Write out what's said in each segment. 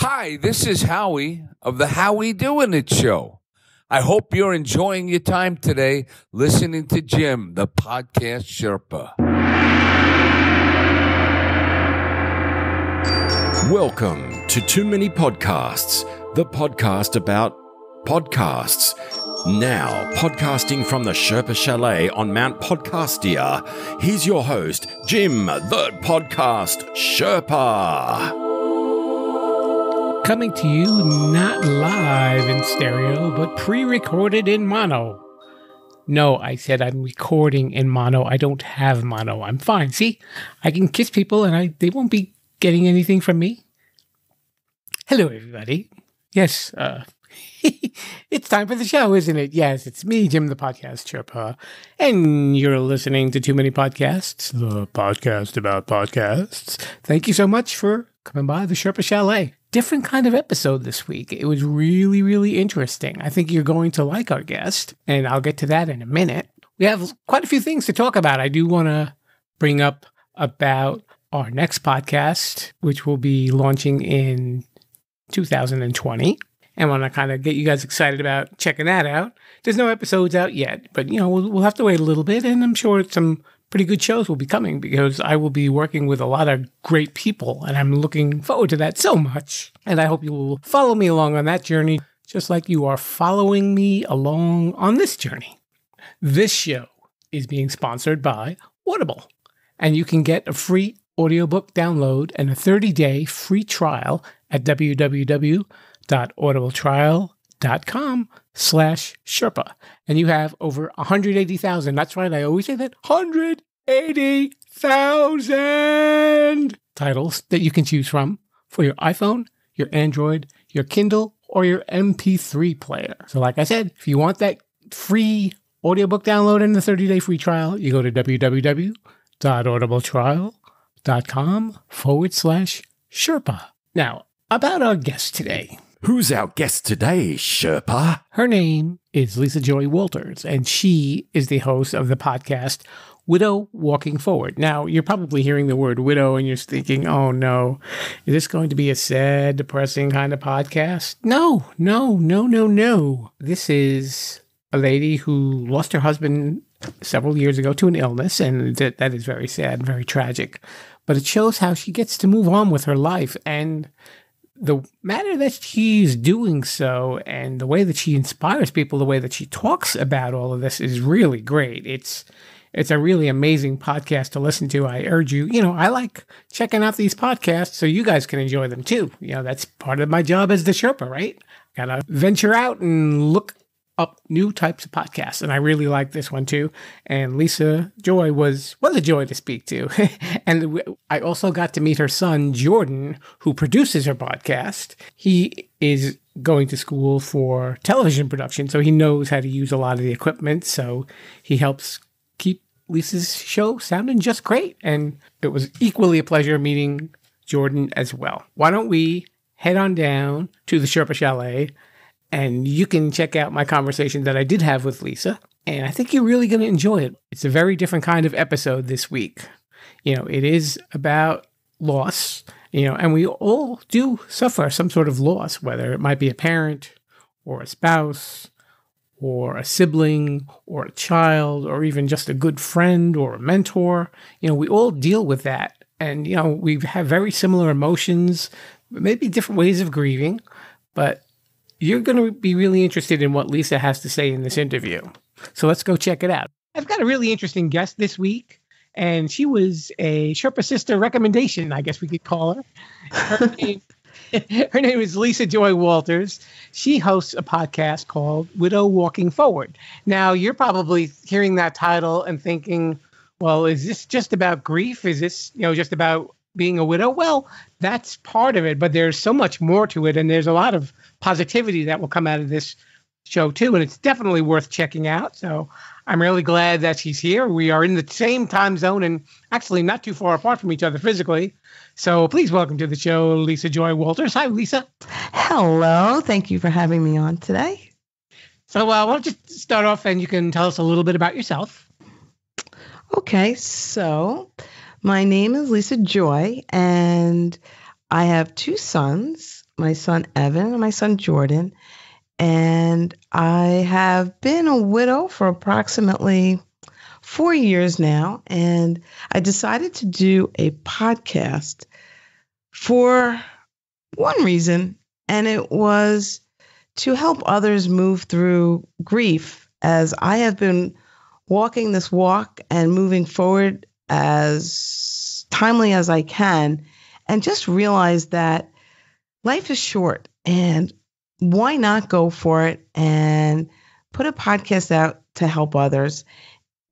Hi, this is Howie of the How We Doing It show. I hope you're enjoying your time today listening to Jim, the podcast Sherpa. Welcome to Too Many Podcasts, the podcast about podcasts. Now, podcasting from the Sherpa Chalet on Mount Podcastia, here's your host, Jim, the podcast Sherpa. Coming to you not live in stereo, but pre-recorded in mono. No, I said I'm recording in mono. I don't have mono. I'm fine. See, I can kiss people and they won't be getting anything from me. Hello, everybody. Yes, it's time for the show, isn't it? Yes, it's me, Jim, the podcast Sherpa, and you're listening to Too Many Podcasts, the podcast about podcasts. Thank you so much for coming by the Sherpa Chalet. Different kind of episode this week. It was really, really interesting. I think you're going to like our guest, and I'll get to that in a minute. We have quite a few things to talk about. I do want to bring up about our next podcast, which will be launching in 2020. And want to kind of get you guys excited about checking that out. There's no episodes out yet, but, we'll have to wait a little bit, and I'm sure some pretty good shows will be coming because I will be working with a lot of great people, and I'm looking forward to that so much. And I hope you will follow me along on that journey, just like you are following me along on this journey. This show is being sponsored by Audible, and you can get a free audiobook download and a 30-day free trial at www.audibletrial.com/Sherpa. And you have over 180,000. That's right. I always say that. 180,000 titles that you can choose from for your iPhone, your Android, your Kindle, or your MP3 player. So like I said, if you want that free audiobook download and the 30-day free trial, you go to www.audibletrial.com/Sherpa. Now, about our guest today. Who's our guest today, Sherpa? Her name is Lisa Joy Walters, and she is the host of the podcast Widow Walking Forward. Now, you're probably hearing the word widow and you're thinking, oh no, is this going to be a sad, depressing kind of podcast? No. This is a lady who lost her husband several years ago to an illness, and that is very sad and very tragic. But it shows how she gets to move on with her life, and the manner that she's doing so and the way that she inspires people, the way that she talks about all of this is really great. It's a really amazing podcast to listen to. I urge you, I like checking out these podcasts so you guys can enjoy them too. That's part of my job as the Sherpa, right? Gotta venture out and look up new types of podcasts. And I really like this one too. And Lisa Joy was a joy to speak to. And I also got to meet her son, Jordan, who produces her podcast. He is going to school for television production, so he knows how to use a lot of the equipment. So he helps keep Lisa's show sounding just great. And it was equally a pleasure meeting Jordan as well. Why don't we head on down to the Sherpa Chalet, and you can check out my conversation that I did have with Lisa. And I think you're really going to enjoy it. It's a very different kind of episode this week. It is about loss, and we all do suffer some sort of loss, whether it might be a parent or a spouse or a sibling or a child or even just a good friend or a mentor. We all deal with that. And, we have very similar emotions, maybe different ways of grieving, but you're going to be really interested in what Lisa has to say in this interview. So let's go check it out. I've got a really interesting guest this week, and she was a Sherpa sister recommendation, I guess we could call her. Her name is Lisa Joy Walters. She hosts a podcast called Widow Walking Forward. Now, you're probably hearing that title and thinking, well, is this just about grief? Is this, just about being a widow? Well, that's part of it, but there's so much more to it, and there's a lot of positivity that will come out of this show too, and it's definitely worth checking out. So I'm really glad that she's here. We are in the same time zone and actually not too far apart from each other physically. So please welcome to the show, Lisa Joy Walters. Hi, Lisa. Hello. Thank you for having me on today. So why don't you start off and you can tell us a little bit about yourself. Okay, so my name is Lisa Joy, and I have two sons. my son Evan and my son Jordan. And I have been a widow for approximately 4 years now. And I decided to do a podcast for one reason, and it was to help others move through grief, as I have been walking this walk and moving forward as timely as I can, and just realize that life is short, and why not go for it and put a podcast out to help others.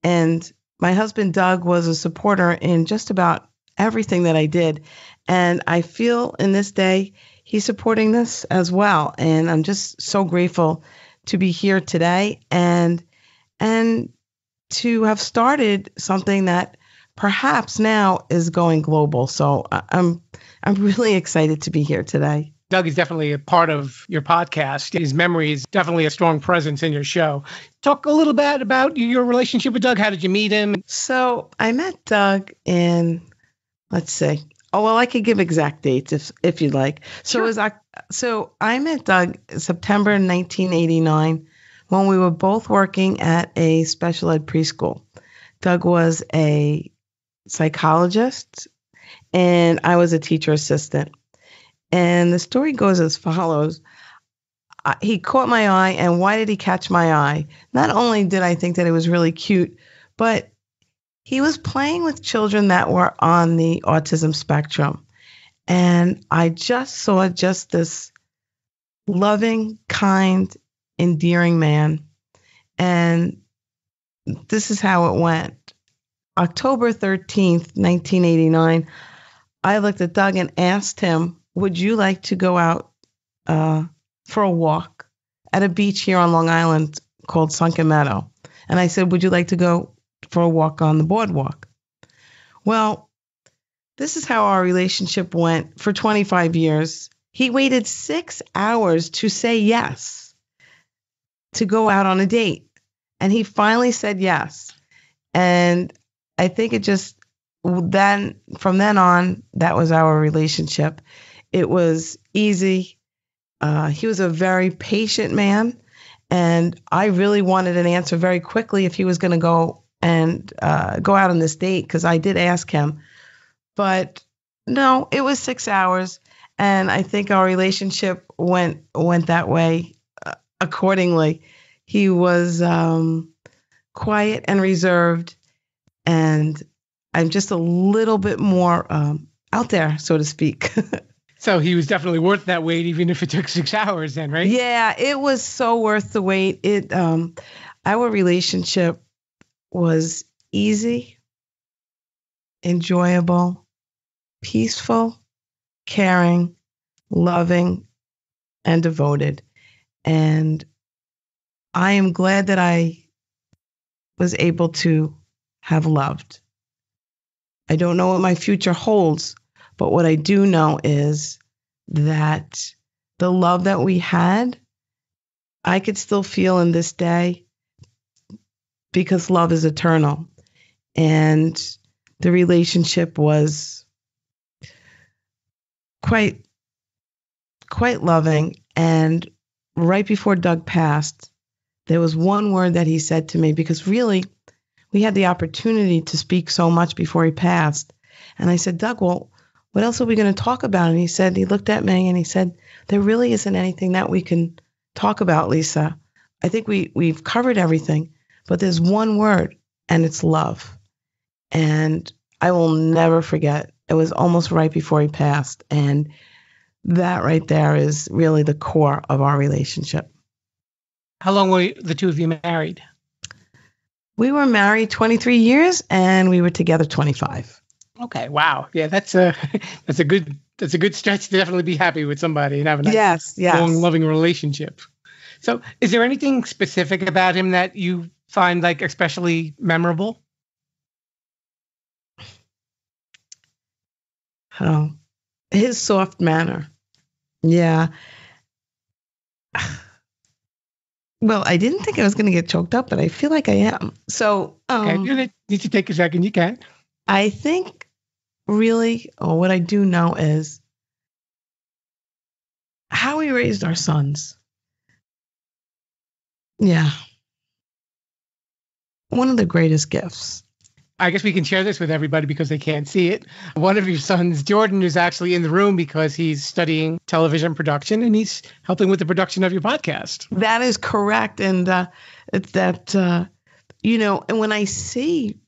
And my husband, Doug, was a supporter in just about everything that I did. And I feel in this day, he's supporting this as well. And I'm just so grateful to be here today and to have started something that perhaps now is going global. So I'm really excited to be here today. Doug is definitely a part of your podcast. His memory is definitely a strong presence in your show. Talk a little bit about your relationship with Doug. How did you meet him? So I met Doug in, let's see. Oh, well, I could give exact dates if you'd like. So Sure. So I met Doug September 1989 when we were both working at a special ed preschool. Doug was a psychologist and I was a teacher assistant. And the story goes as follows. He caught my eye, and why did he catch my eye? Not only did I think that it was really cute, but he was playing with children that were on the autism spectrum. And I just saw just this loving, kind, endearing man. And this is how it went. October 13th, 1989, I looked at Doug and asked him, would you like to go out for a walk at a beach here on Long Island called Sunken Meadow? And I said, would you like to go for a walk on the boardwalk? Well, this is how our relationship went for 25 years. He waited 6 hours to say yes, to go out on a date. And he finally said yes. And I think it just, then from then on, that was our relationship. It was easy. He was a very patient man. And I really wanted an answer very quickly if he was going to go out on this date, because I did ask him. But no, it was 6 hours. And I think our relationship went that way accordingly. He was quiet and reserved. And I'm just a little bit more out there, so to speak. So he was definitely worth that wait, even if it took 6 hours then, right? Yeah, it was so worth the wait. Our relationship was easy, enjoyable, peaceful, caring, loving, and devoted. And I am glad that I was able to have loved. I don't know what my future holds, but what I do know is that the love that we had, I could still feel in this day, because love is eternal. And the relationship was quite loving. And right before Doug passed, there was one word that he said to me, because really we had the opportunity to speak so much before he passed. And I said, Doug, well, what else are we going to talk about? And he looked at me and he said, there really isn't anything that we can talk about, Lisa. I think we've covered everything, but there's one word, and it's love. And I will never forget. It was almost right before he passed. And that right there is really the core of our relationship. How long were the two of you married? We were married 23 years and we were together 25. Okay, wow. Yeah, that's a good stretch to definitely be happy with somebody and have a nice, long, loving relationship. So, is there anything specific about him that you find like especially memorable? Oh, his soft manner. Yeah. Well, I didn't think I was going to get choked up, but I feel like I am. So, okay, need to take a second. You can. I think really, what I do know is how we raised our sons. Yeah. One of the greatest gifts. I guess we can share this with everybody because they can't see it. One of your sons, Jordan, is actually in the room because he's studying television production and he's helping with the production of your podcast. That is correct. And it's that, and when I see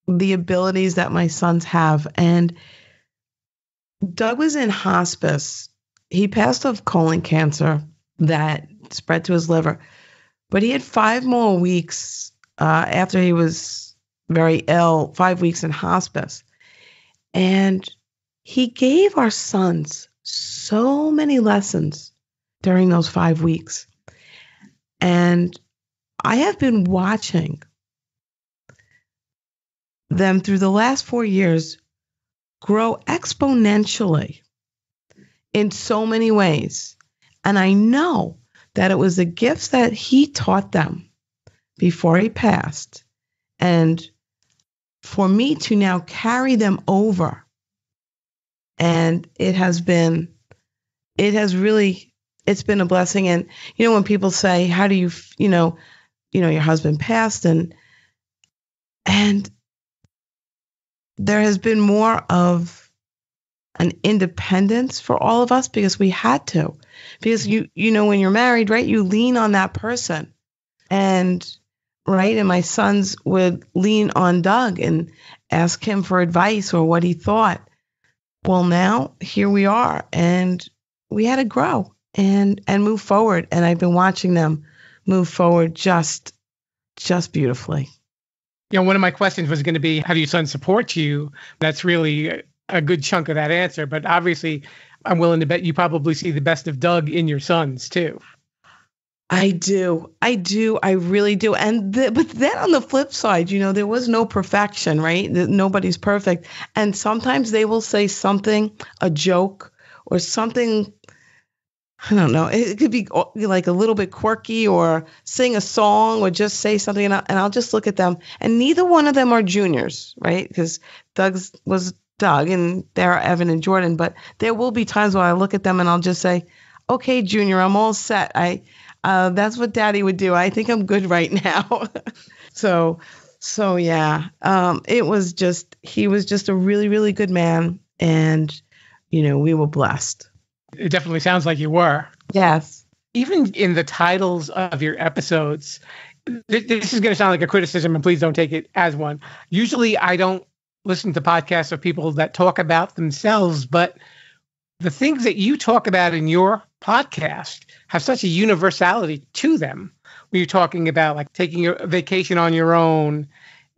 the abilities that my sons have, and Doug was in hospice. He passed of colon cancer that spread to his liver, but he had 5 more weeks after he was very ill, 5 weeks in hospice. And he gave our sons so many lessons during those 5 weeks. And I have been watching them through the last 4 years grow exponentially in so many ways. And I know that it was the gifts that he taught them before he passed. And for me to now carry them over, and it's been a blessing. And, when people say, how do you, your husband passed, and there has been more of an independence for all of us because we had to, because when you're married, right, you lean on that person, and right. And my sons would lean on Doug and ask him for advice or what he thought. Well, now here we are, and we had to grow and move forward. And I've been watching them move forward just beautifully. One of my questions was going to be, how do your sons support you? That's really a good chunk of that answer. But obviously, I'm willing to bet you probably see the best of Doug in your sons too. I do. I really do. But then on the flip side, there was no perfection, right? Nobody's perfect. And sometimes they will say something, a joke or something, I don't know. It could be like a little bit quirky, or sing a song, or just say something. And I'll just look at them. And neither one of them are juniors, right? Because Doug's was Doug and there are Evan and Jordan. But there will be times when I look at them and I'll just say, okay, Junior, I'm all set. That's what Daddy would do. I think I'm good right now. So yeah, he was just a really, really good man. And, we were blessed. It definitely sounds like you were. Yes. Even in the titles of your episodes, this is going to sound like a criticism, and please don't take it as one. Usually I don't listen to podcasts of people that talk about themselves, but the things that you talk about in your podcast have such a universality to them. When you're talking about like taking a vacation on your own,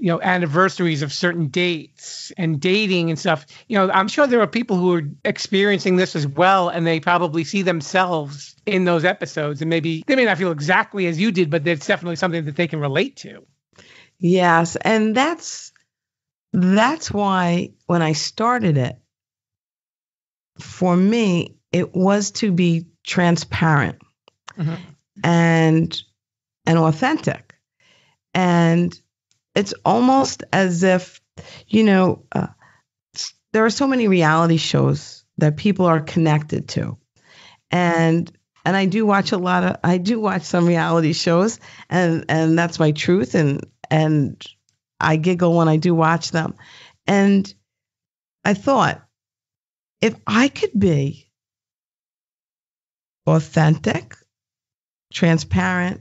anniversaries of certain dates and dating and stuff. I'm sure there are people who are experiencing this as well, and they probably see themselves in those episodes, and maybe they may not feel exactly as you did, but it's definitely something that they can relate to. Yes. And that's why when I started it, for me, it was to be transparent and authentic. And it's almost as if, there are so many reality shows that people are connected to. And I do watch some reality shows, and that's my truth. And I giggle when I do watch them. And I thought, if I could be authentic, transparent,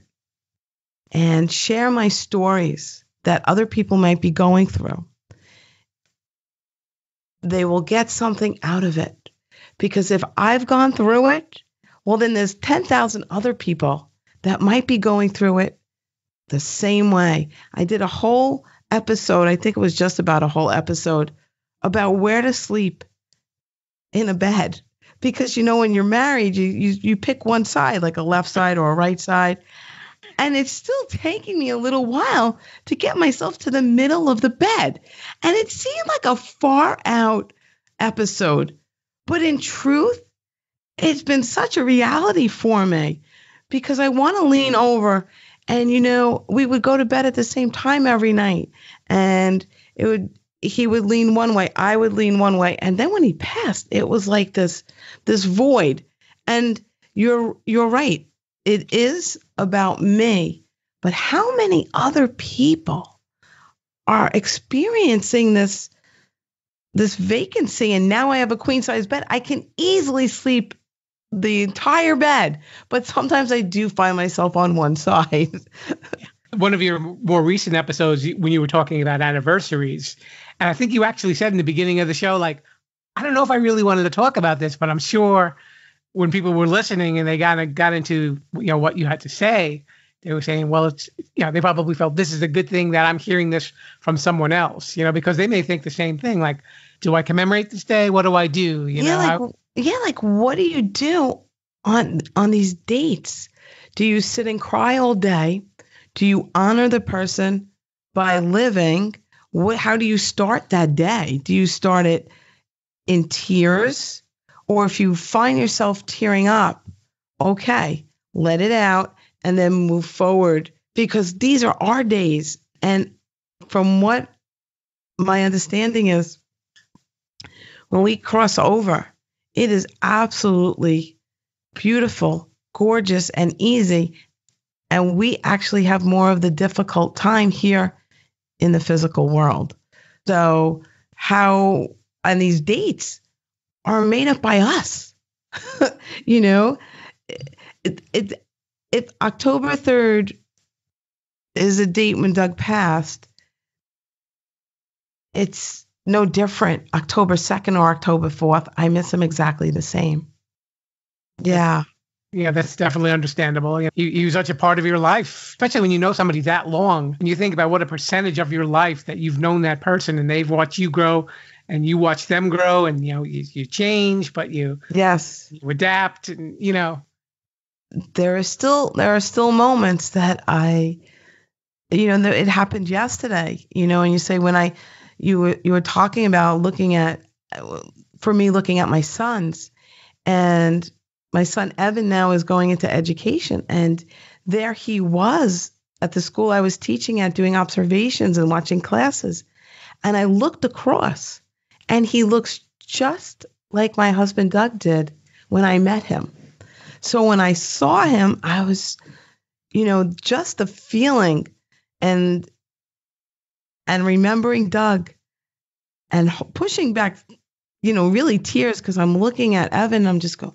and share my stories that other people might be going through, they will get something out of it. Because if I've gone through it, well, then there's 10,000 other people that might be going through it the same way. I did a whole episode, I think it was just about a whole episode, about where to sleep in a bed. Because, when you're married, you pick one side, like a left side or a right side. And it's still taking me a little while to get myself to the middle of the bed. And it seemed like a far out episode. But in truth, it's been such a reality for me, because I want to lean over and, we would go to bed at the same time every night. And he would lean one way, I would lean one way. And then when he passed, it was like this void. And you're right. It is about me, but how many other people are experiencing this vacancy? And now I have a queen size bed. I can easily sleep the entire bed, but sometimes I do find myself on one side. One of your more recent episodes, when you were talking about anniversaries, and I think you actually said in the beginning of the show, like, I don't know if I really wanted to talk about this, but I'm sure when people were listening and they got into, what you had to say, they were saying, well, it's, they probably felt this is a good thing that I'm hearing this from someone else, because they may think the same thing. Like, do I commemorate this day? What do I do? Like what do you do on these dates? Do you sit and cry all day? Do you honor the person by living? How do you start that day? Do you start it in tears? Or if you find yourself tearing up, okay, let it out and then move forward, because these are our days. And from what my understanding is, when we cross over, it is absolutely beautiful, gorgeous, and easy. And we actually have more of the difficult time here in the physical world. So and these dates are made up by us. If October 3rd is a date when Doug passed, it's no different. October 2nd or October 4th, I miss him exactly the same. Yeah. Yeah, that's definitely understandable. He was such a part of your life, especially when you know somebody that long. And you think about what a percentage of your life that you've known that person and they've watched you grow and you watch them grow, and, you change, but you adapt, and, There are still moments that it happened yesterday, and you say, when you were talking about looking at my sons, and my son Evan now is going into education, and there he was at the school I was teaching at, doing observations and watching classes. And I looked across, and he looks just like my husband Doug did when I met him. So when I saw him, I was, just the feeling and remembering Doug and pushing back, really tears, because I'm looking at Evan and I'm just going,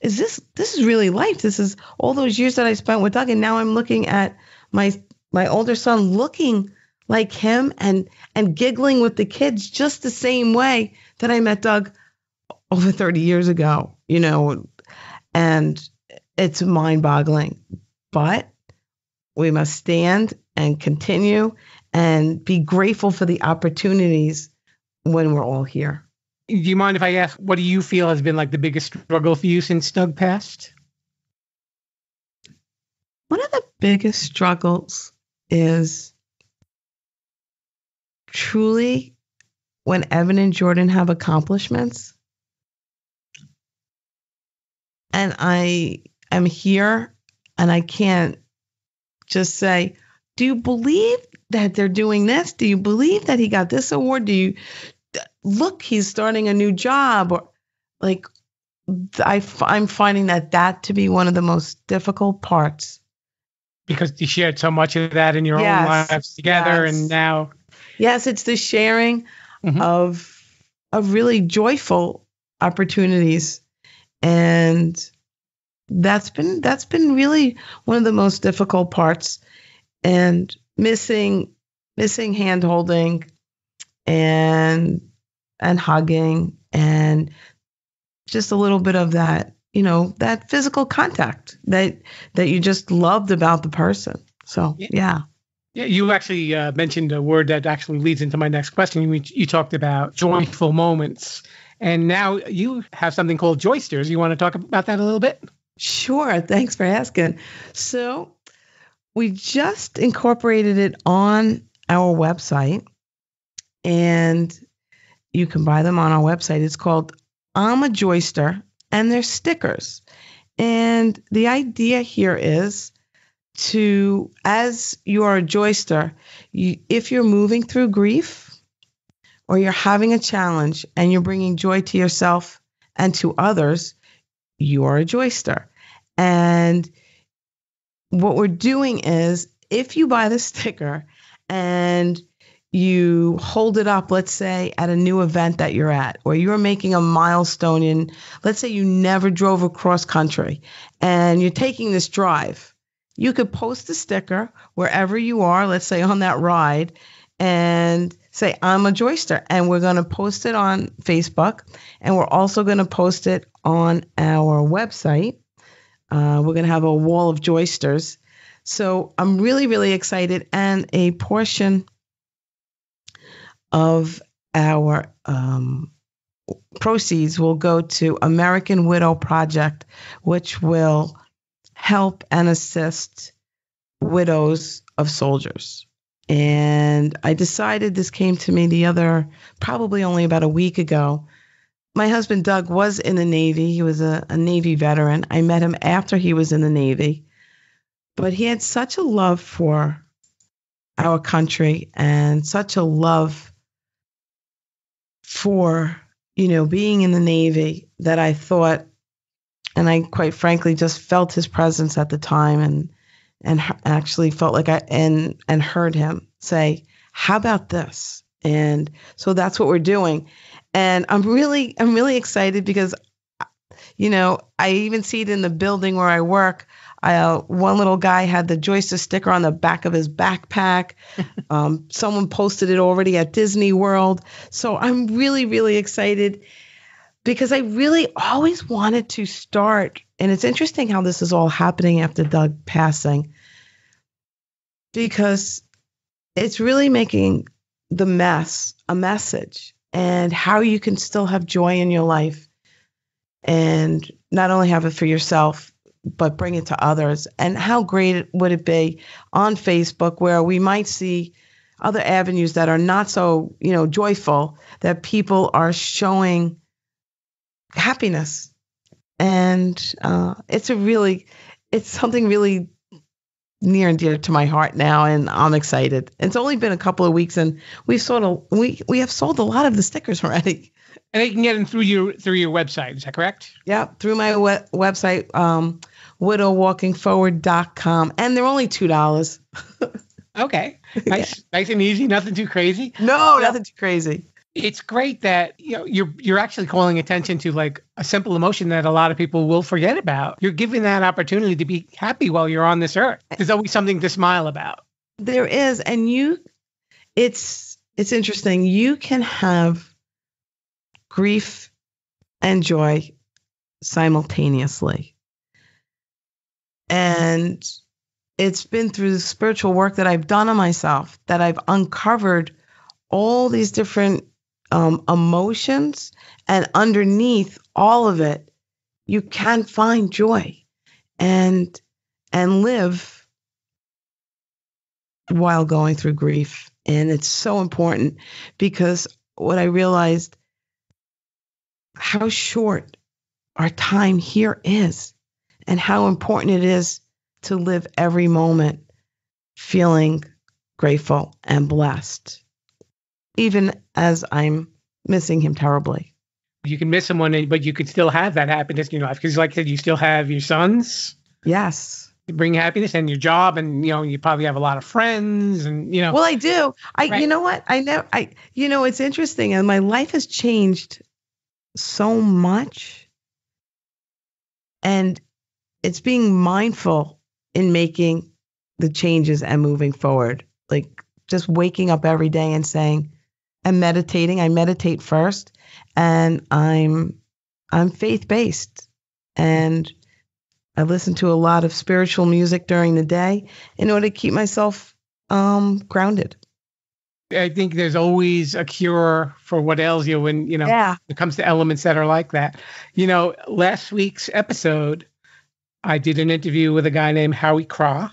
this is really life. This is all those years that I spent with Doug. And now I'm looking at my older son looking like him and giggling with the kids just the same way that I met Doug over 30 years ago, and it's mind-boggling. But we must stand and continue and be grateful for the opportunities when we're all here. Do you mind if I ask, what do you feel has been like the biggest struggle for you since Doug passed? One of the biggest struggles is truly when Evan and Jordan have accomplishments. And I am here and I can't just say, do you believe that they're doing this? Do you believe that he got this award? Do you look, he's starting a new job? Or like, I'm finding that to be one of the most difficult parts. Because you shared so much of that in your own lives together, and now. Yes, it's the sharing of really joyful opportunities. And that's been really one of the most difficult parts. And missing hand holding and hugging and just a little bit of that, that physical contact that you just loved about the person. So, yeah. Yeah, you actually mentioned a word that actually leads into my next question. You talked about joyful moments, and now you have something called joysters. You want to talk about that a little bit? Sure. Thanks for asking. So we just incorporated it on our website, and you can buy them on our website. It's called I'm a Joyster, and they're stickers. And the idea here is as you are a joyster, if you're moving through grief or you're having a challenge and you're bringing joy to yourself and to others, you are a joyster. And what we're doing is, if you buy the sticker and you hold it up, let's say at a new event that you're at, or you're making a milestone in, let's say you never drove across country and you're taking this drive, you could post the sticker wherever you are, let's say on that ride, and say, I'm a joyster. And we're going to post it on Facebook, and we're also going to post it on our website. We're going to have a wall of joysters. So I'm really, really excited. And a portion of our proceeds will go to American Widow Project, which will help and assist widows of soldiers. And I decided, this came to me probably only about a week ago. My husband, Doug, was in the Navy. He was a Navy veteran. I met him after he was in the Navy. But he had such a love for our country and such a love for, being in the Navy, that I thought, and I quite frankly just felt his presence at the time, and actually felt like and heard him say, how about this? And so that's what we're doing. And I'm really excited because, I even see it in the building where I work. One little guy had the joyster sticker on the back of his backpack. Someone posted it already at Disney World. So I'm really, really excited because I really always wanted to start. And it's interesting how this is all happening after Doug passing, because it's really making the mess a message, and how you can still have joy in your life and not only have it for yourself, but bring it to others. And how great would it be on Facebook, where we might see other avenues that are not so, joyful, that people are showing happiness. And it's something really near and dear to my heart now, and I'm excited. It's only been a couple of weeks, and we have sold a lot of the stickers already. And they can get them through your website. Is that correct? Yeah, through my website, widowwalkingforward.com, and they're only $2. Okay, nice and easy. Nothing too crazy. No, nothing too crazy. It's great that you're actually calling attention to like a simple emotion that a lot of people will forget about. You're giving that opportunity to be happy while you're on this earth. There's always something to smile about. There is, and it's interesting. You can have grief and joy simultaneously. And it's been through the spiritual work that I've done on myself that I've uncovered all these different emotions, and underneath all of it, you can find joy and live while going through grief. And it's so important, because what I realized, how short our time here is, and how important it is to live every moment feeling grateful and blessed, even as I'm missing him terribly. You can miss someone, but you can still have that happiness in your life, because, like I said, you still have your sons. Yes. You bring happiness, and your job, and you probably have a lot of friends, and Well, I do. Right. You know what? It's interesting, and my life has changed so much, and it's being mindful in making the changes and moving forward. Like just waking up every day and saying, and meditating. I meditate first, and I'm faith-based, and I listen to a lot of spiritual music during the day in order to keep myself grounded. I think there's always a cure for what ails you when, it comes to elements that are like that. Last week's episode, I did an interview with a guy named Howie Craw.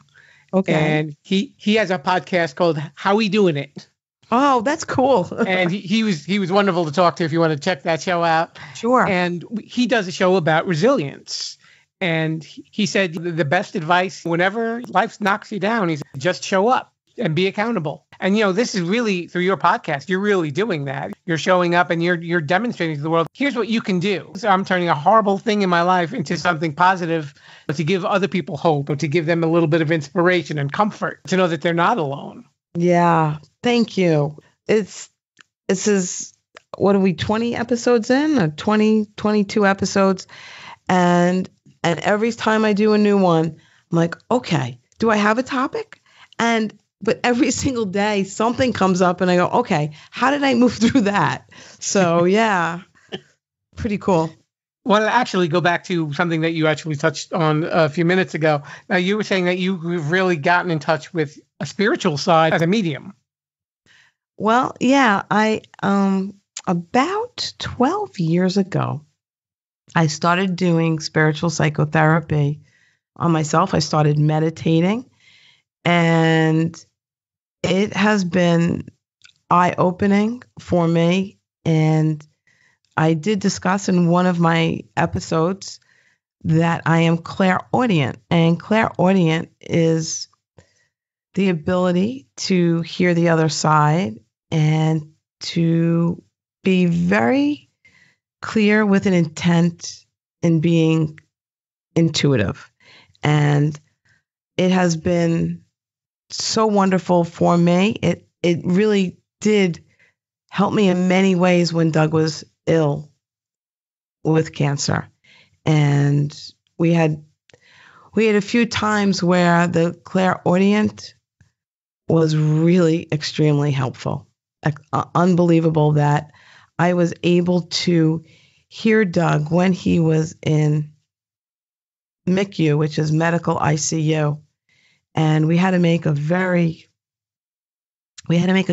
Okay. And he has a podcast called How We Doing It. Oh, that's cool. And he was wonderful to talk to if you want to check that show out. Sure. And he does a show about resilience. And he said the best advice whenever life knocks you down, he said, just show up. and be accountable. And, this is really, through your podcast, you're really doing that. You're showing up and you're demonstrating to the world, here's what you can do. So I'm turning a horrible thing in my life into something positive to give other people hope or to give them a little bit of inspiration and comfort to know that they're not alone. Yeah. Thank you. This is, what are we, 20 episodes in? Or 22 episodes. And every time I do a new one, I'm like, okay, do I have a topic? But every single day something comes up and I go, okay, how did I move through that? So yeah, pretty cool. I want to actually go back to something that you actually touched on a few minutes ago. Now, you were saying that you've really gotten in touch with a spiritual side as a medium. Well, yeah, I about 12 years ago, I started doing spiritual psychotherapy on myself. I started meditating, and it has been eye-opening for me. And I did discuss in one of my episodes that I am clairaudient, and clairaudient is the ability to hear the other side and to be very clear with an intent in being intuitive. And it has been so wonderful for me. It really did help me in many ways when Doug was ill with cancer. And we had a few times where the clairaudient was really extremely helpful. Unbelievable that I was able to hear Doug when he was in MICU, which is medical ICU. And we had to make a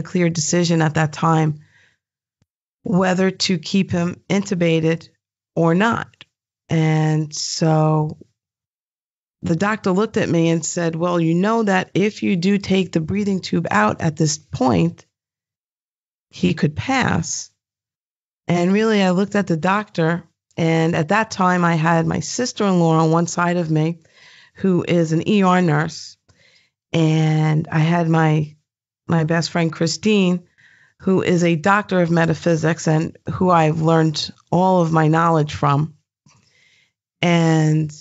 clear decision at that time whether to keep him intubated or not. And so the doctor looked at me and said, well, you know that if you do take the breathing tube out at this point, he could pass. And really, I looked at the doctor, and at that time, I had my sister-in-law on one side of me, who is an ER nurse, and I had my best friend, Christine, who is a doctor of metaphysics and who I've learned all of my knowledge from. And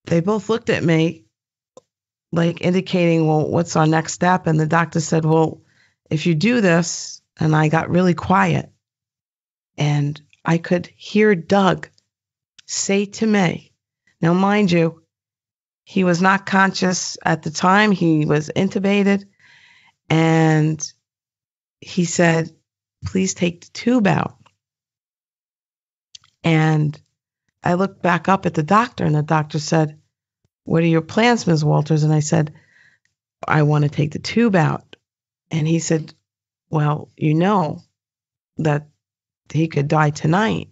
they both looked at me, like indicating, well, what's our next step? And the doctor said, well, if you do this, and I got really quiet, and I could hear Doug say to me, now mind you, he was not conscious at the time, he was intubated, and he said, please take the tube out. And I looked back up at the doctor, and the doctor said, what are your plans, Ms. Walters? And I said, I want to take the tube out. And he said, well, you know that he could die tonight.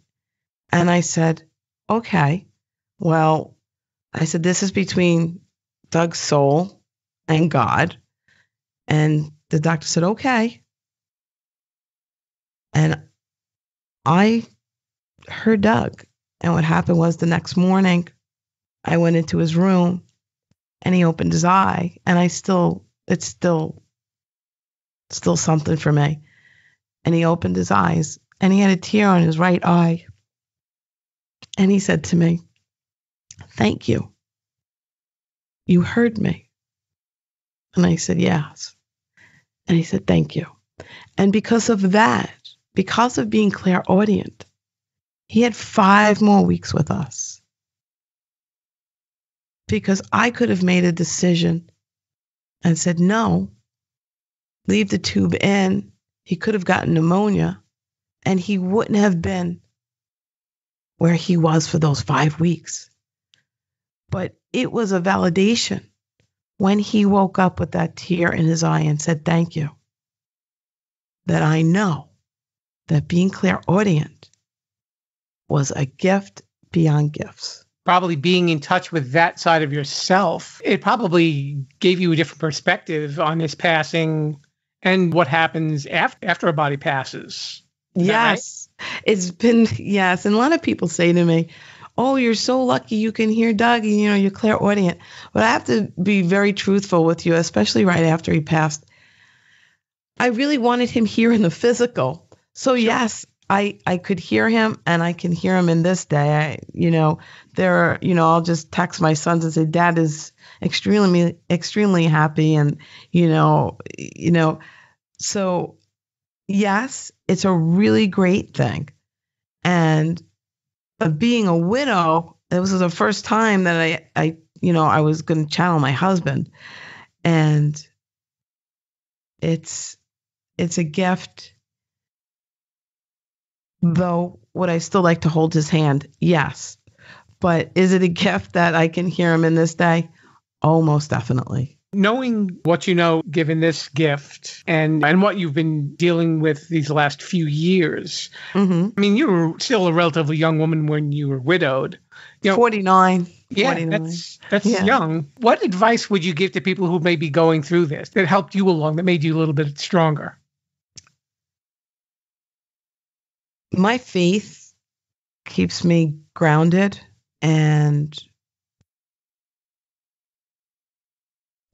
And I said, okay, well, I said, this is between Doug's soul and God. And the doctor said, okay. And I heard Doug. And what happened was the next morning, I went into his room and he opened his eye. And it's still something for me. And he opened his eyes and he had a tear on his right eye. And he said to me, thank you. You heard me. And I said, yes. And he said, thank you. And because of that, because of being clairaudient, he had 5 more weeks with us. Because I could have made a decision and said, no, leave the tube in. He could have gotten pneumonia and he wouldn't have been where he was for those 5 weeks. But it was a validation when he woke up with that tear in his eye and said, thank you, that I know that being clairaudient was a gift beyond gifts. Probably being in touch with that side of yourself, it probably gave you a different perspective on his passing and what happens after a body passes. Yes, right? It's been, yes. And a lot of people say to me, oh, you're so lucky you can hear Doug, you're clairaudient. But I have to be very truthful with you, especially right after he passed. I really wanted him here in the physical. So yes, I could hear him, and I can hear him in this day. I'll just text my sons and say, Dad is extremely, extremely happy. And, so yes, it's a really great thing. And being a widow, it was the first time that I was going to channel my husband. And it's a gift. Though, would I still like to hold his hand? Yes. But is it a gift that I can hear him in this day? Oh, most definitely. Knowing what you know, given this gift and what you've been dealing with these last few years, I mean, you were still a relatively young woman when you were widowed. 49. Yeah, 49. that's young. What advice would you give to people who may be going through this that helped you along, that made you a little bit stronger? My faith keeps me grounded, and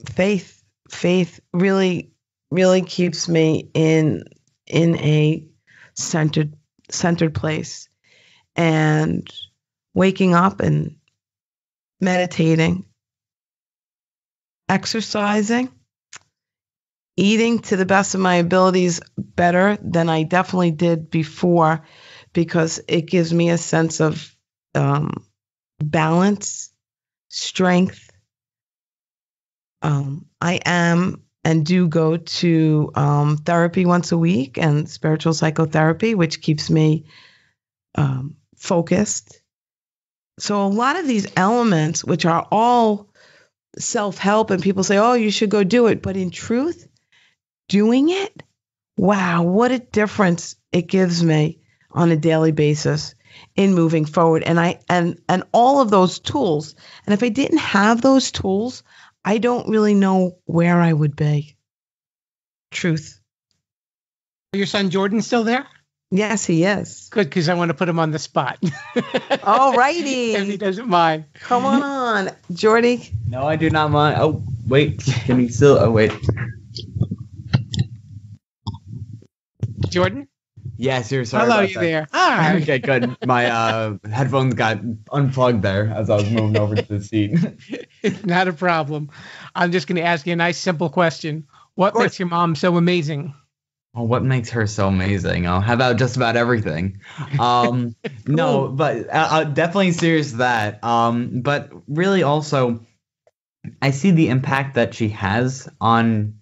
faith really, really keeps me in a centered place. And waking up and meditating, exercising, eating to the best of my abilities better than I definitely did before, because it gives me a sense of balance, strength. I am and do go to therapy once a week and spiritual psychotherapy, which keeps me focused. So a lot of these elements, which are all self-help, and people say, oh, you should go do it. But in truth, doing it, wow, what a difference it gives me on a daily basis in moving forward. And all of those tools. And if I didn't have those tools, I don't really know where I would be. Truth. Your son Jordan still there? Yes, he is. Good, because I want to put him on the spot. All righty. If he doesn't mind. Come on, Jordy. No, I do not mind. Oh, wait. Can we still... Oh, wait. Jordan? Yes, you're sorry. Hello, about you that. there. Hi. Okay, good. My headphones got unplugged there as I was moving over to the seat. It's not a problem. I'm just going to ask you a nice, simple question. What makes your mom so amazing? Oh, what makes her so amazing? Oh, how about just about everything? No, but definitely serious that. But really also, I see the impact that she has on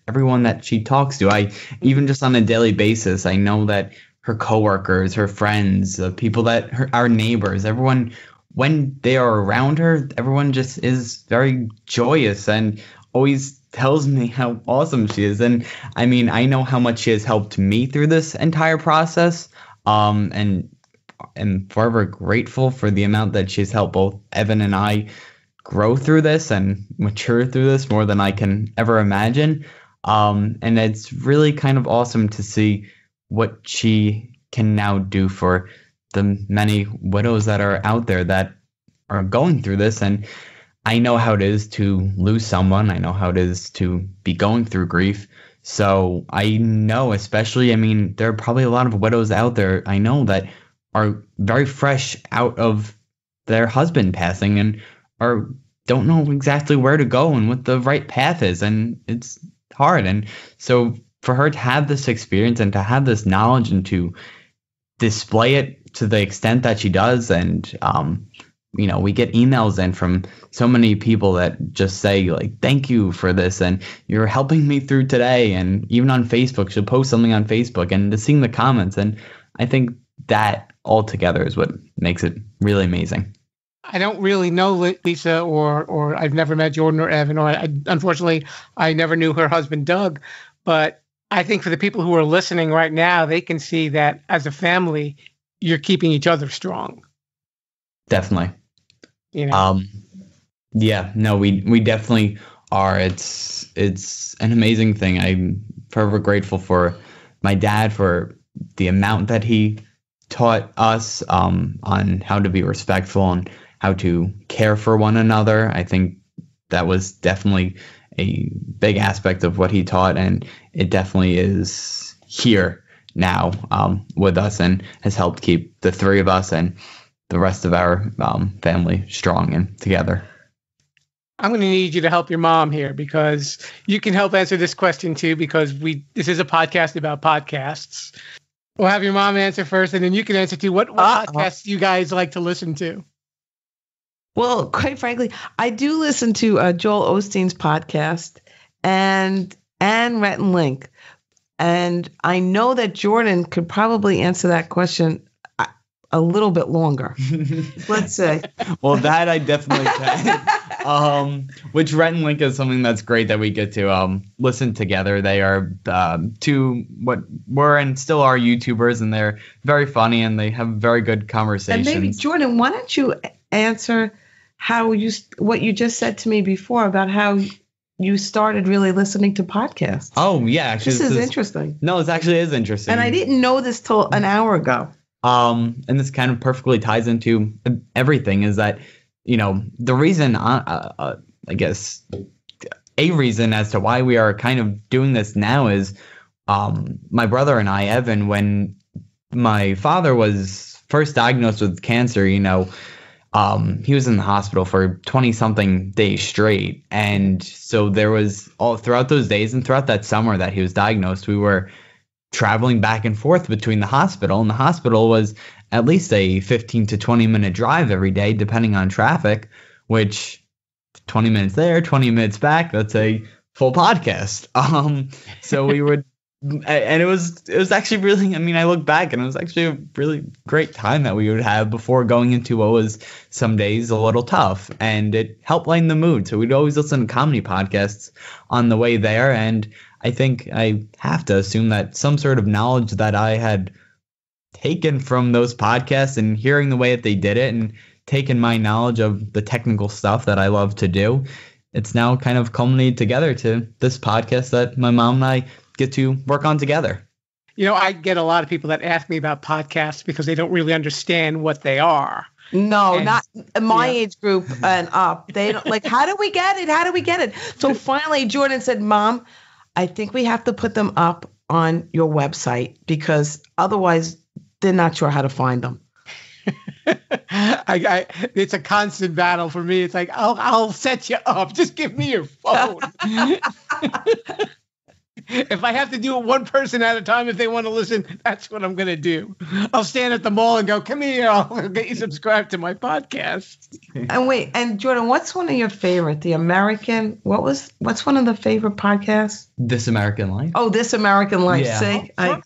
everyone that she talks to. Even just on a daily basis, I know that her coworkers, her friends, people that our neighbors, everyone, when they are around her, everyone just is very joyous and always tells me how awesome she is. And I mean, I know how much she has helped me through this entire process. And am forever grateful for the amount that she's helped both Evan and I grow through this and mature through this more than I can ever imagine. And it's really kind of awesome to see what she can now do for the many widows that are out there that are going through this. And I know how it is to lose someone. I know how it is to be going through grief. So I know, especially, I mean, there are probably a lot of widows out there I know that are very fresh out of their husband passing and don't know exactly where to go and what the right path is. And it's hard. And so for her to have this experience and to have this knowledge and to display it to the extent that she does, and we get emails in from so many people that just say, like, thank you for this, and you're helping me through today. And even on Facebook, she'll post something on Facebook and to seeing the comments. And I think that altogether is what makes it really amazing. I don't really know Lisa, or I've never met Jordan or Evan, or unfortunately, I never knew her husband, Doug. But I think for the people who are listening right now, they can see that as a family, you're keeping each other strong. Definitely. Yeah, no, we definitely are. It's an amazing thing. I'm forever grateful for my dad for the amount that he taught us on how to be respectful and how to care for one another. I think that was definitely a big aspect of what he taught, and it definitely is here now with us and has helped keep the three of us and the rest of our family strong and together. I'm going to need you to help your mom here, because you can help answer this question too, because this is a podcast about podcasts. We'll have your mom answer first, and then you can answer too. What podcasts do you guys like to listen to? Well, quite frankly, I do listen to Joel Osteen's podcast and Rhett and Link. And I know that Jordan could probably answer that question a little bit longer. Let's say. Well, that I definitely can. Which Rhett and Link is something that's great that we get to listen together. They are two what were and still are YouTubers, and they're very funny and they have very good conversations. And maybe Jordan, why don't you answer what you just said to me before about how you started really listening to podcasts? Oh yeah, actually, this is interesting. No, this actually is interesting, and I didn't know this till an hour ago. And this kind of perfectly ties into everything. Is that the reason I guess a reason as to why we are kind of doing this now is my brother and I, Evan, when my father was first diagnosed with cancer, he was in the hospital for 20-something days straight. And so there was all throughout those days and throughout that summer that he was diagnosed, we were traveling back and forth between the hospital. And the hospital was at least a 15 to 20 minute drive every day, depending on traffic, which 20 minutes there, 20 minutes back, that's a full podcast. So we would, and it was actually really, I look back and it was actually a really great time that we would have before going into what was some days a little tough, and it helped lighten the mood. So we'd always listen to comedy podcasts on the way there. And I think I have to assume that some sort of knowledge that I had taken from those podcasts and hearing the way that they did it and taken my knowledge of the technical stuff that I love to do, it's now kind of culminated together to this podcast that my mom and I get to work on together. I get a lot of people that ask me about podcasts because they don't really understand what they are. No, not my age group and up. They don't like, how do we get it? How do we get it? So finally, Jordan said, Mom, I think we have to put them up on your website because otherwise they're not sure how to find them. It's a constant battle for me. It's like, I'll set you up. Just give me your phone. If I have to do it one person at a time, if they want to listen, that's what I'm going to do. I'll stand at the mall and go, come here, I'll get you subscribed to my podcast. And Jordan, what's one of your favorite? What's one of the favorite podcasts? This American Life. Oh, This American Life. Yeah. See, Sure.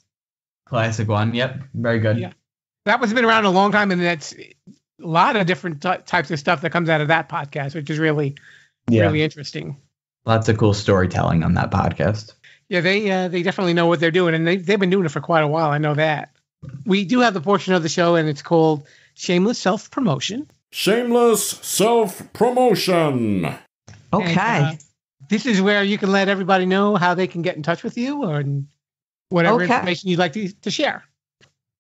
Classic one. Yep. Very good. Yeah. That one's been around a long time, and that's a lot of different types of stuff that comes out of that podcast, which is really interesting. Lots of cool storytelling on that podcast. Yeah, they definitely know what they're doing, and they've been doing it for quite a while. I know that. We do have the portion of the show, and it's called Shameless Self-Promotion. Shameless Self-Promotion. Okay. And, this is where you can let everybody know how they can get in touch with you or whatever information you'd like to share.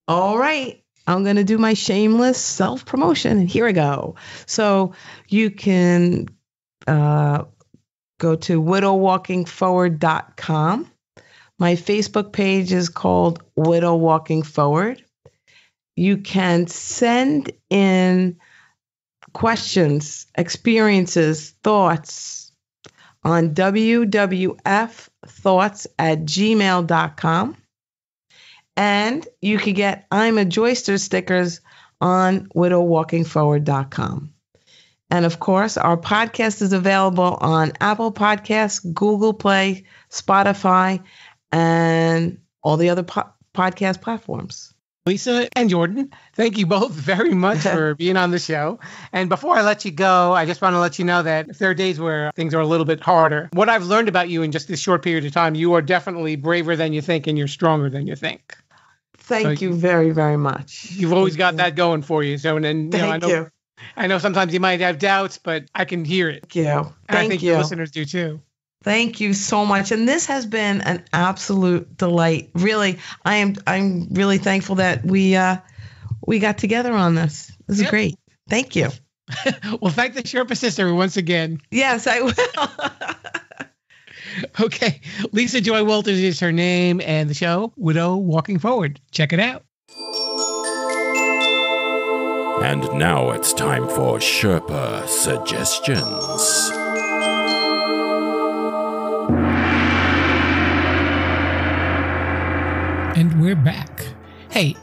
All right. I'm going to do my shameless self-promotion, and here we go. So you can go to widowwalkingforward.com. My Facebook page is called Widow Walking Forward. You can send in questions, experiences, thoughts on wwf.thoughts@gmail.com. And you can get I'm a Joyster stickers on widowwalkingforward.com. And of course, our podcast is available on Apple Podcasts, Google Play, Spotify, and all the other podcast platforms. Lisa and Jordan, thank you both very much for being on the show. And before I let you go, I just want to let you know that if there are days where things are a little bit harder, what I've learned about you in just this short period of time, you are definitely braver than you think and you're stronger than you think. Thank you very, very much. You've always got that going for you. So, and Thank you. I know sometimes you might have doubts, but I can hear it. Thank you. And I think your listeners do too. Thank you so much. And this has been an absolute delight. Really, I'm really thankful that we we got together on this. This is great. Thank you. Well, thank the Sherpa sister once again. Yes, I will. Okay. Lisa Joy Walters is her name, and the show, Widow Walking Forward. Check it out. And now it's time for Sherpa Suggestions. And we're back. Hey,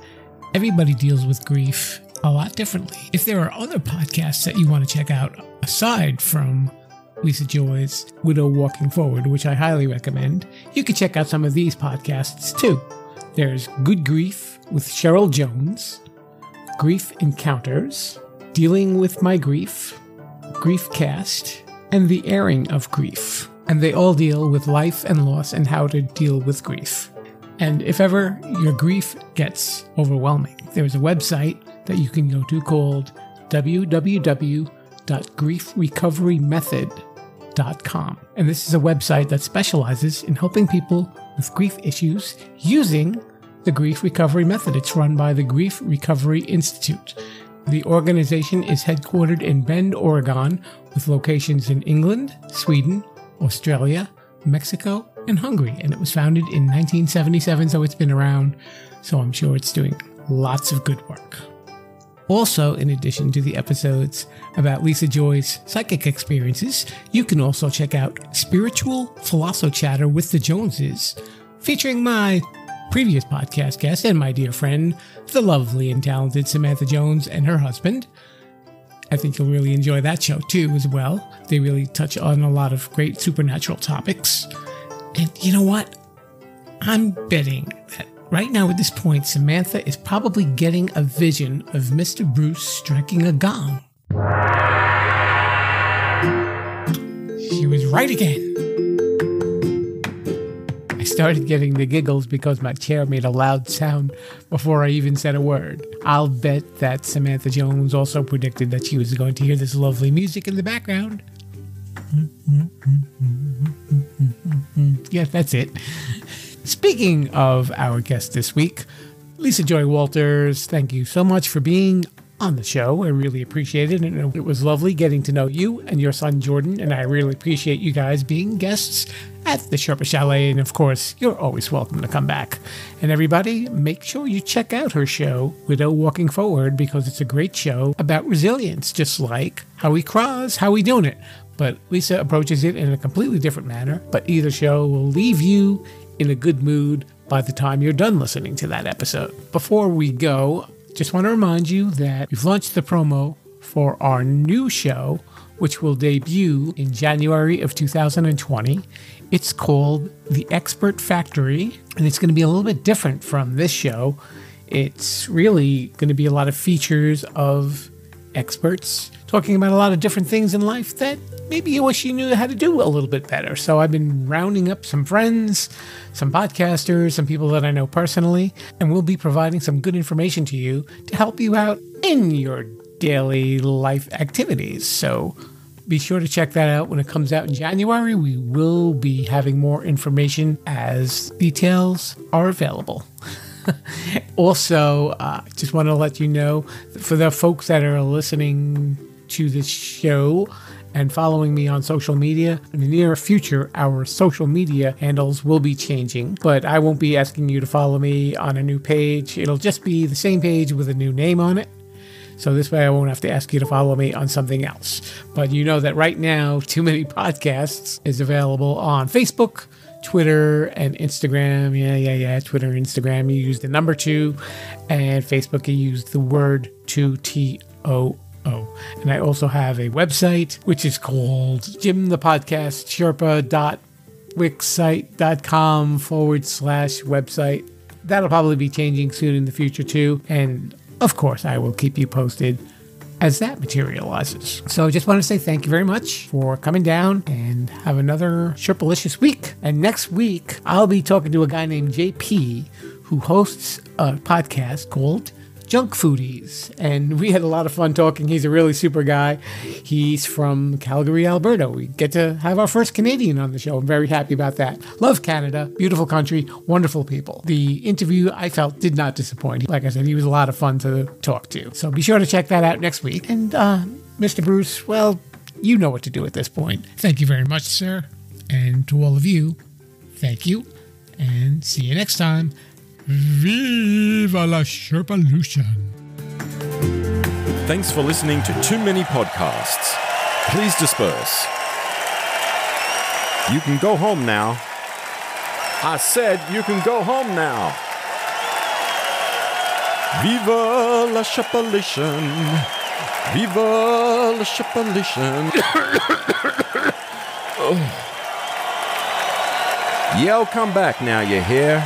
everybody deals with grief a lot differently. If there are other podcasts that you want to check out aside from Lisa Joy's Widow Walking Forward, which I highly recommend, you can check out some of these podcasts too. There's Good Grief with Cheryl Jones, Grief Encounters, Dealing with My Grief, Griefcast, and The Airing of Grief. And they all deal with life and loss and how to deal with grief. And if ever your grief gets overwhelming, there's a website that you can go to called www.griefrecoverymethod.com. And this is a website that specializes in helping people with grief issues using the Grief Recovery Method. It's run by the Grief Recovery Institute. The organization is headquartered in Bend, Oregon, with locations in England, Sweden, Australia, Mexico, and Hungary. And it was founded in 1977, so it's been around. So I'm sure it's doing lots of good work. Also, in addition to the episodes about Lisa Joy's psychic experiences, you can also check out Spiritual Philosophy Chatter with the Joneses, featuring my previous podcast guest and my dear friend, the lovely and talented Samantha Jones and her husband. I think you'll really enjoy that show too as well. They really touch on a lot of great supernatural topics. And you know what? I'm betting that right now at this point, Samantha is probably getting a vision of Mr. Bruce striking a gong. She was right again. I started getting the giggles because my chair made a loud sound before I even said a word. I'll bet that Samantha Jones also predicted that she was going to hear this lovely music in the background. Yes, that's it. Speaking of our guest this week, Lisa Joy Walters, thank you so much for being on the show. I really appreciate it. And it was lovely getting to know you and your son, Jordan. And I really appreciate you guys being guests at the Sherpa Chalet. And of course, you're always welcome to come back. And everybody, make sure you check out her show, Widow Walking Forward, because it's a great show about resilience, just like How We Cross, How We Doing It. But Lisa approaches it in a completely different manner. But either show will leave you in a good mood by the time you're done listening to that episode. Before we go, just want to remind you that we've launched the promo for our new show, which will debut in January of 2020. It's called The Expert Factory, and it's going to be a little bit different from this show. It's really going to be a lot of features of experts talking about a lot of different things in life that maybe you wish you knew how to do a little bit better. So I've been rounding up some friends, some podcasters, some people that I know personally, and we'll be providing some good information to you to help you out in your daily life activities. So be sure to check that out when it comes out in January. We will be having more information as details are available. Also, just want to let you know, for the folks that are listening to this show and following me on social media, in the near future, our social media handles will be changing, but I won't be asking you to follow me on a new page. It'll just be the same page with a new name on it. So this way I won't have to ask you to follow me on something else. But you know that right now, Too Many Podcasts is available on Facebook, Twitter, and Instagram. Yeah. Twitter and Instagram, you use the number 2, and Facebook, you use the word 2TOO. And I also have a website, which is called jimthepodcastsherpa.wixsite.com/website. That'll probably be changing soon in the future too. And of course, I will keep you posted as that materializes. So just want to say thank you very much for coming down and have another Sherpalicious week. And next week, I'll be talking to a guy named JP who hosts a podcast called Junk Foodies. And we had a lot of fun talking. He's a really super guy. He's from Calgary, Alberta. We get to have our first Canadian on the show. I'm very happy about that. Love Canada. Beautiful country. Wonderful people. The interview, I felt, did not disappoint. Like I said, he was a lot of fun to talk to. So be sure to check that out next week. And Mr. Bruce, well, you know what to do at this point. Thank you very much, sir. And to all of you, thank you. And see you next time. Viva la Sherpalution. Thanks for listening to Too Many Podcasts. Please disperse. You can go home now. I said you can go home now. Viva la Sherpalution. Viva la Sherpalution. Yo, come back now, you hear?